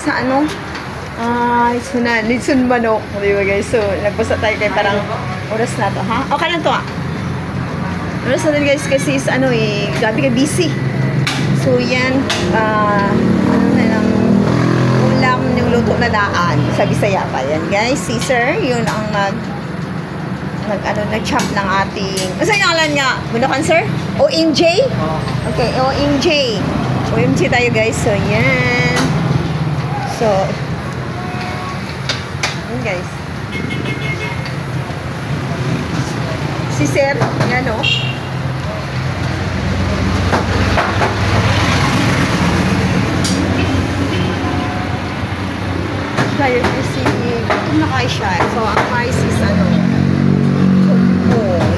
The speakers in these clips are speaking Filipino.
sa ano, Lidson Manok. Di ba guys? So, nagpasa tayo kay parang oras na to, ha? Okay lang to, ha? Oras na din guys kasi is ano gabi ka busy. So, yan, ano na lang, ulam yung luto na daan sa Bisaya pa. Yan guys, si Sir, yun ang nag-chop ng ating, saan yung alam nga? Bunukan, Sir? OMJ? Okay, OMJ. OMG tayo guys. So, yan. So, yan guys. Si Sir, yan o. Tayo kasi, gutom na kayo siya. So, ang rice is ano,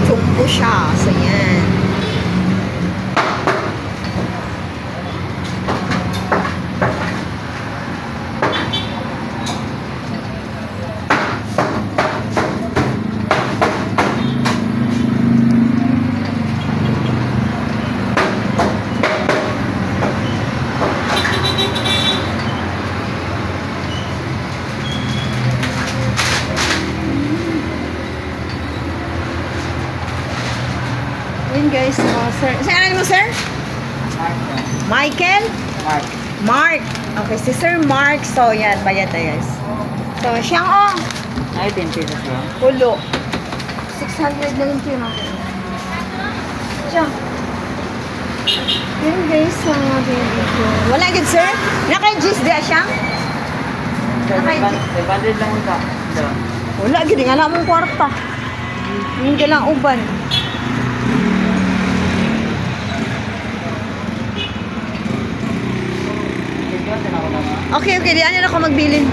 chumbo siya. So, yan. Yun guys, sir. Saan mo, sir? Michael? Mark. Okay, si Sir Mark. So, yan. Bayad tayo guys. So, siyang oh. Ay, 10 pesos lang. Pulo. 600 na yung natin. Siyang. Yun guys, wala good, sir? Naka-gis dia siyang? Banded lang ito. Wala, gini nga na mong kwarta. Hindi lang uban. Okay, di ano ako magbilin.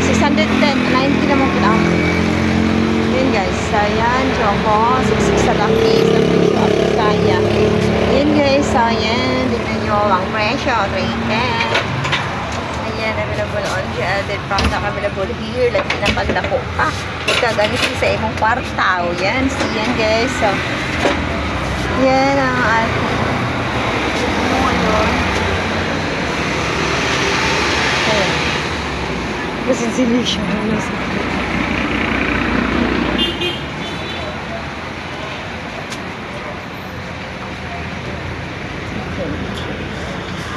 610, 90 naman po ako. Yun guys, ayan, choco, 66 sa laki, sa presyo, at kaya. Yun guys, ayan, tignan nyo ang presyo, 310. Ayan, available on the added product, available here, lagi na pagdako pa. Ikaganit sa imong kwarta, yan, siyan guys. So, yan ang ating, ano ngayon? Kasi sili siya.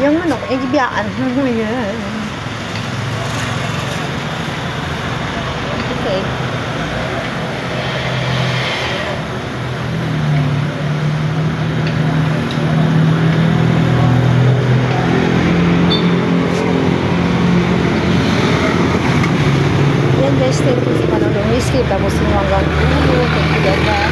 Yung manok, gibiyaan. Okay. Guys, thank you sa panonood. Skip tapos hanggang dulo. Thank you guys.